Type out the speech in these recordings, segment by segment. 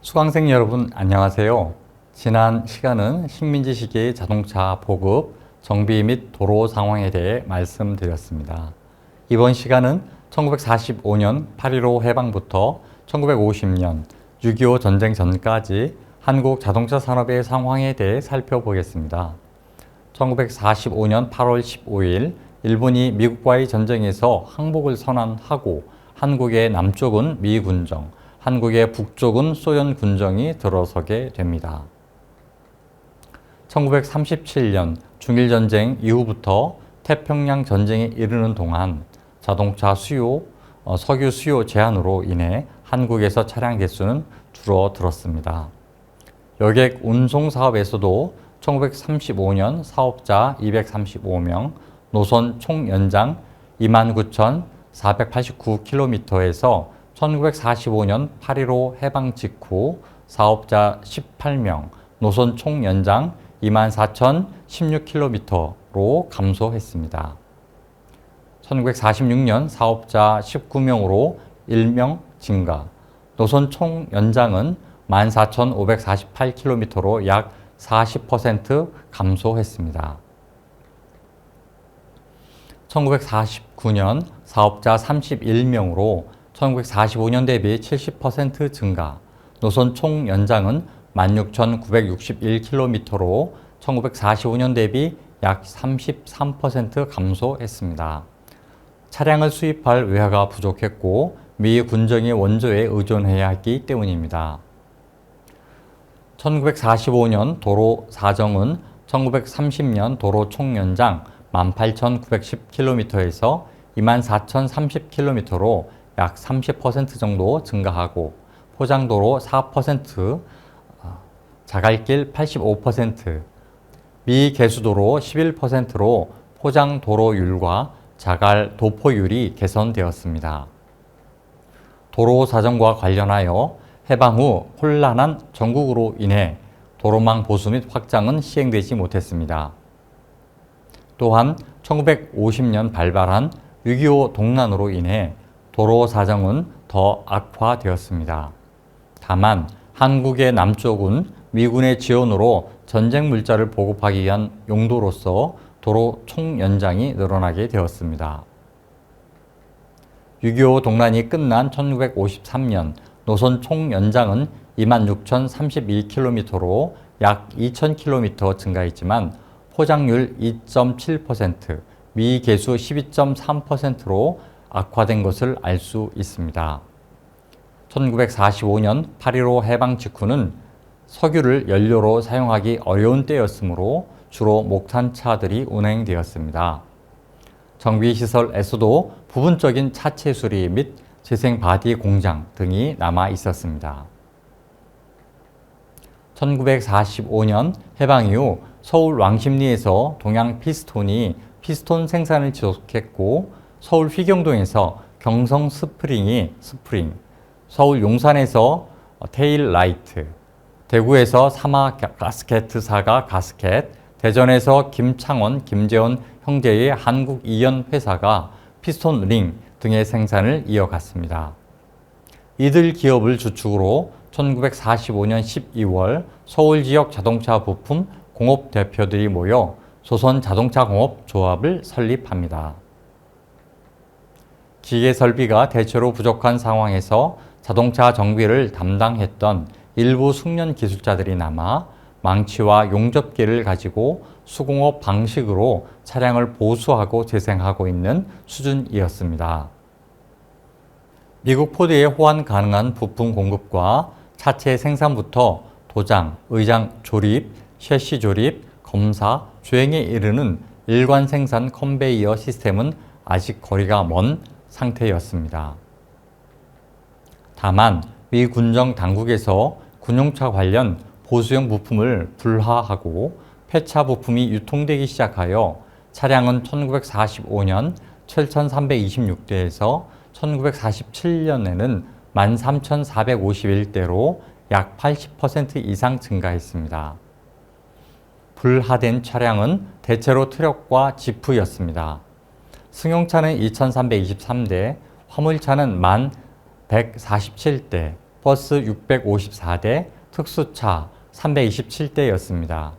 수강생 여러분 안녕하세요. 지난 시간은 식민지 시기의 자동차 보급, 정비 및 도로 상황에 대해 말씀드렸습니다. 이번 시간은 1945년 8.15 해방부터 1950년 6.25 전쟁 전까지 한국 자동차 산업의 상황에 대해 살펴보겠습니다. 1945년 8월 15일 일본이 미국과의 전쟁에서 항복을 선언하고 한국의 남쪽은 미 군정, 한국의 북쪽은 소련 군정이 들어서게 됩니다. 1937년 중일전쟁 이후부터 태평양 전쟁에 이르는 동안 자동차 수요, 석유 수요 제한으로 인해 한국에서 차량 대수는 줄어들었습니다. 여객 운송 사업에서도 1935년 사업자 235명, 노선 총 연장 29,489km에서 1945년 8.15 해방 직후 사업자 18명, 노선 총 연장 24,016km로 감소했습니다. 1946년 사업자 19명으로 1명 증가, 노선 총 연장은 14,548km로 약 40% 감소했습니다. 1949년 사업자 31명으로 1945년 대비 70% 증가, 노선 총 연장은 16,961km로 1945년 대비 약 33% 감소했습니다. 차량을 수입할 외화가 부족했고 미 군정의 원조에 의존해야 했기 때문입니다. 1945년 도로 사정은 1930년 도로 총 연장 18,910km에서 24,030km로 약 30% 정도 증가하고 포장도로 4%, 자갈길 85%, 미개수도로 11%로 포장도로율과 자갈 도포율이 개선되었습니다. 도로 사정과 관련하여 해방 후 혼란한 전국으로 인해 도로망 보수 및 확장은 시행되지 못했습니다. 또한 1950년 발발한 6.25 동란으로 인해 도로 사정은 더 악화되었습니다. 다만 한국의 남쪽은 미군의 지원으로 전쟁 물자를 보급하기 위한 용도로서 도로 총 연장이 늘어나게 되었습니다. 6.25 동란이 끝난 1953년 노선 총 연장은 26,032km로 약 2,000km 증가했지만 포장률 2.7%, 미개수 12.3%로 악화된 것을 알 수 있습니다. 1945년 8.15 해방 직후는 석유를 연료로 사용하기 어려운 때였으므로 주로 목탄차들이 운행되었습니다. 정비시설에서도 부분적인 차체 수리 및 재생 바디 공장 등이 남아 있었습니다. 1945년 해방 이후 서울 왕십리에서 동양 피스톤이 피스톤 생산을 지속했고 서울 휘경동에서 경성 스프링, 서울 용산에서 테일 라이트, 대구에서 사마 가스켓사가 가스켓, 대전에서 김창원, 김재원 형제의 한국 이연 회사가 피스톤 링 등의 생산을 이어갔습니다. 이들 기업을 주축으로 1945년 12월 서울 지역 자동차 부품 공업 대표들이 모여 조선자동차공업조합을 설립합니다. 기계 설비가 대체로 부족한 상황에서 자동차 정비를 담당했던 일부 숙련 기술자들이 남아 망치와 용접기를 가지고 수공업 방식으로 차량을 보수하고 재생하고 있는 수준이었습니다. 미국 포드에 호환 가능한 부품 공급과 차체 생산부터 도장, 의장 조립, 셰시 조립, 검사, 주행에 이르는 일관 생산 컨베이어 시스템은 아직 거리가 먼 상태였습니다. 다만 미 군정 당국에서 군용차 관련 보수형 부품을 불화하고 폐차 부품이 유통되기 시작하여 차량은 1945년 7,326대에서 1947년에는 13,451대로 약 80% 이상 증가했습니다. 불화된 차량은 대체로 트럭과 지프였습니다. 승용차는 2,323대, 화물차는 1,147대, 버스 654대, 특수차 327대였습니다.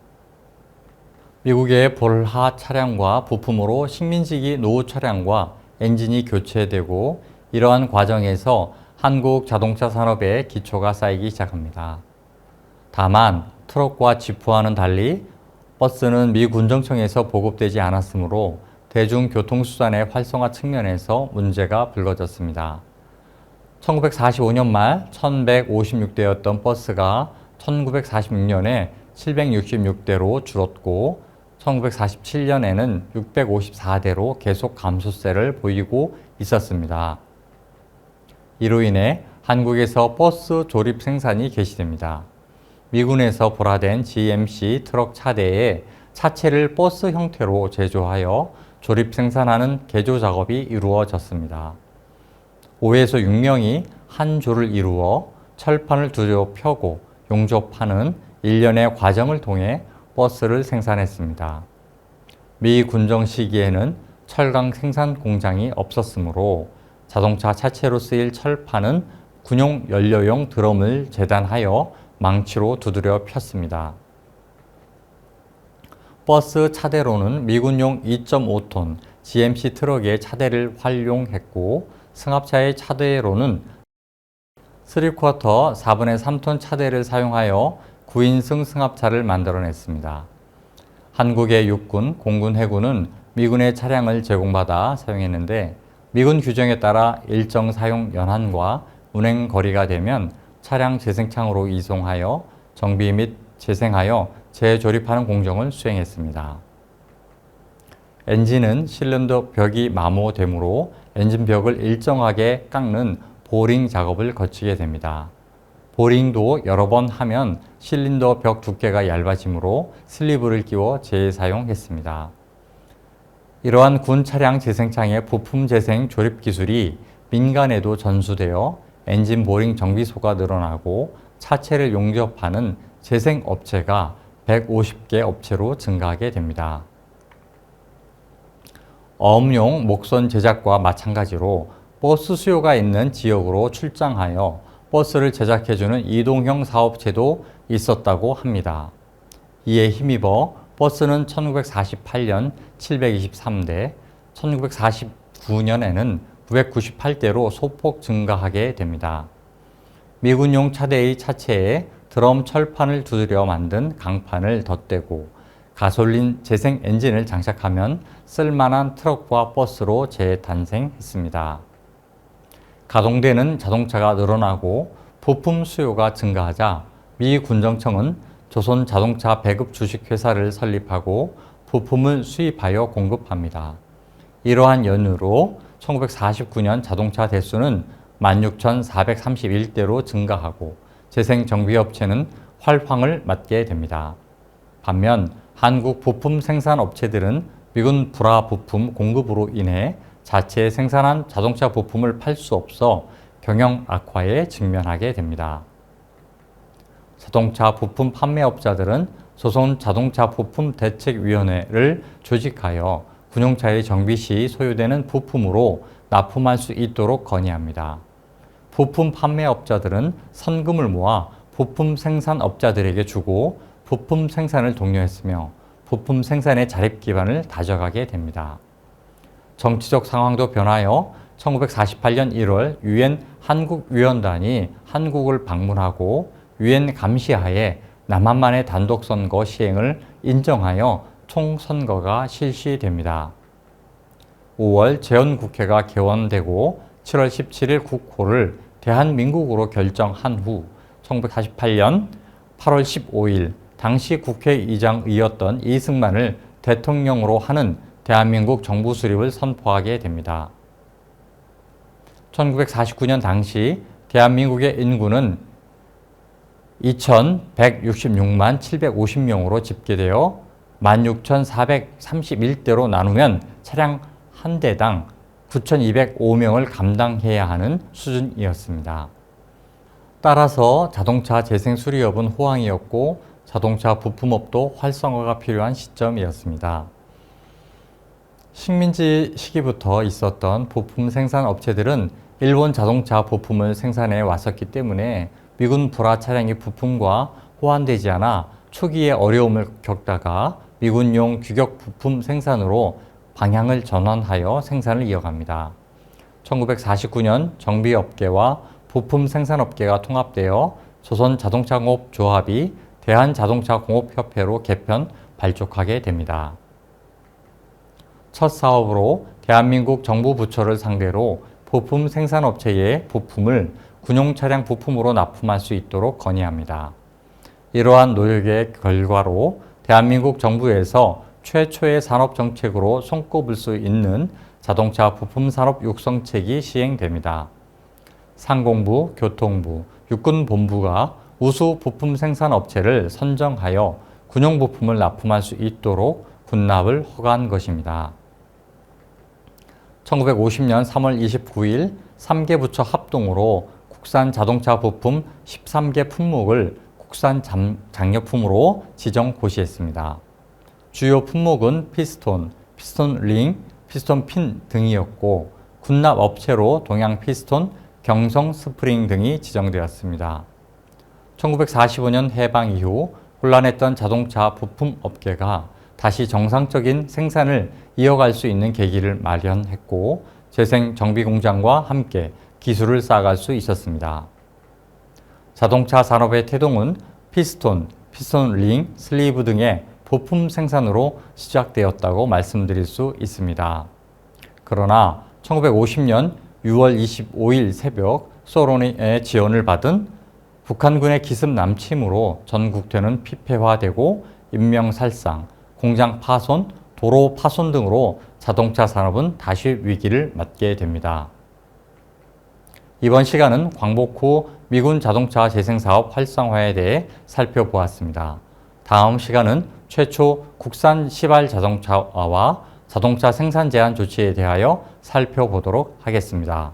미국의 볼하 차량과 부품으로 식민지기 노후 차량과 엔진이 교체되고 이러한 과정에서 한국 자동차 산업의 기초가 쌓이기 시작합니다. 다만 트럭과 지프와는 달리 버스는 미 군정청에서 보급되지 않았으므로 대중교통수단의 활성화 측면에서 문제가 불거졌습니다. 1945년 말 1156대였던 버스가 1946년에 766대로 줄었고 1947년에는 654대로 계속 감소세를 보이고 있었습니다. 이로 인해 한국에서 버스 조립 생산이 개시됩니다. 미군에서 보라된 GMC 트럭 차대에 차체를 버스 형태로 제조하여 조립 생산하는 개조 작업이 이루어졌습니다. 5에서 6명이 한 조를 이루어 철판을 두려 펴고 용접하는 일련의 과정을 통해 버스를 생산했습니다. 미 군정 시기에는 철강 생산 공장이 없었으므로 자동차 차체로 쓰일 철판은 군용 연료용 드럼을 재단하여 망치로 두드려 폈습니다. 버스 차대로는 미군용 2.5톤 GMC 트럭의 차대를 활용했고 승합차의 차대로는 3/4 4분의 3톤 차대를 사용하여 9인승 승합차를 만들어냈습니다. 한국의 육군, 공군, 해군은 미군의 차량을 제공받아 사용했는데 미군 규정에 따라 일정 사용 연한과 운행 거리가 되면 차량 재생창으로 이송하여 정비 및 재생하여 재조립하는 공정을 수행했습니다. 엔진은 실린더 벽이 마모되므로 엔진 벽을 일정하게 깎는 보링 작업을 거치게 됩니다. 보링도 여러 번 하면 실린더 벽 두께가 얇아지므로 슬리브를 끼워 재사용했습니다. 이러한 군 차량 재생창의 부품 재생 조립 기술이 민간에도 전수되어 엔진 보링 정비소가 늘어나고 차체를 용접하는 재생 업체가 150개 업체로 증가하게 됩니다. 어업용 목선 제작과 마찬가지로 버스 수요가 있는 지역으로 출장하여 버스를 제작해주는 이동형 사업체도 있었다고 합니다. 이에 힘입어 버스는 1948년 723대, 1949년에는 998대로 소폭 증가하게 됩니다. 미군용 차대의 차체에 드럼 철판을 두드려 만든 강판을 덧대고 가솔린 재생 엔진을 장착하면 쓸만한 트럭과 버스로 재탄생했습니다. 가동되는 자동차가 늘어나고 부품 수요가 증가하자 미 군정청은 조선 자동차 배급 주식회사를 설립하고 부품을 수입하여 공급합니다. 이러한 연유로 1949년 자동차 대수는 16,431대로 증가하고 재생정비업체는 활황을 맞게 됩니다. 반면 한국 부품 생산 업체들은 미군 불화 부품 공급으로 인해 자체 생산한 자동차 부품을 팔 수 없어 경영 악화에 직면하게 됩니다. 자동차 부품 판매업자들은 조선 자동차 부품 대책위원회를 조직하여 군용차의 정비 시 소요되는 부품으로 납품할 수 있도록 건의합니다. 부품 판매업자들은 선금을 모아 부품 생산업자들에게 주고 부품 생산을 독려했으며 부품 생산의 자립 기반을 다져가게 됩니다. 정치적 상황도 변하여 1948년 1월 유엔 한국위원단이 한국을 방문하고 유엔 감시하에 남한만의 단독선거 시행을 인정하여 총선거가 실시됩니다. 5월 재헌국회가 개원되고 7월 17일 국호를 대한민국으로 결정한 후 1948년 8월 15일 당시 국회의장이었던 이승만을 대통령으로 하는 대한민국 정부 수립을 선포하게 됩니다. 1949년 당시 대한민국의 인구는 2,166만 750명으로 집계되어 16,431대로 나누면 차량 한 대당 9,205명을 감당해야 하는 수준이었습니다. 따라서 자동차 재생 수리업은 호황이었고 자동차 부품업도 활성화가 필요한 시점이었습니다. 식민지 시기부터 있었던 부품 생산 업체들은 일본 자동차 부품을 생산해 왔었기 때문에 미군 불화 차량의 부품과 호환되지 않아 초기에 어려움을 겪다가 미군용 규격 부품 생산으로 방향을 전환하여 생산을 이어갑니다. 1949년 정비업계와 부품 생산업계가 통합되어 조선자동차공업조합이 대한자동차공업협회로 개편 발족하게 됩니다. 첫 사업으로 대한민국 정부 부처를 상대로 부품 생산업체의 부품을 군용 차량 부품으로 납품할 수 있도록 건의합니다. 이러한 노력의 결과로 대한민국 정부에서 최초의 산업정책으로 손꼽을 수 있는 자동차 부품 산업 육성책이 시행됩니다. 상공부, 교통부, 육군본부가 우수 부품 생산 업체를 선정하여 군용 부품을 납품할 수 있도록 군납을 허가한 것입니다. 1950년 3월 29일 3개 부처 합동으로 국산 자동차 부품 13개 품목을 국산 장려품으로 지정 고시했습니다. 주요 품목은 피스톤, 피스톤 링, 피스톤 핀 등이었고 군납 업체로 동양 피스톤, 경성 스프링 등이 지정되었습니다. 1945년 해방 이후 혼란했던 자동차 부품 업계가 다시 정상적인 생산을 이어갈 수 있는 계기를 마련했고 재생 정비 공장과 함께 기술을 쌓아갈 수 있었습니다. 자동차 산업의 태동은 피스톤, 피스톤 링, 슬리브 등의 부품 생산으로 시작되었다고 말씀드릴 수 있습니다. 그러나 1950년 6월 25일 새벽 소련의 지원을 받은 북한군의 기습 남침으로 전국대는 피폐화되고 인명살상, 공장 파손, 도로 파손 등으로 자동차 산업은 다시 위기를 맞게 됩니다. 이번 시간은 광복 후 미군 자동차 재생사업 활성화에 대해 살펴보았습니다. 다음 시간은 최초 국산 시발 자동차와 자동차 생산 제한 조치에 대하여 살펴보도록 하겠습니다.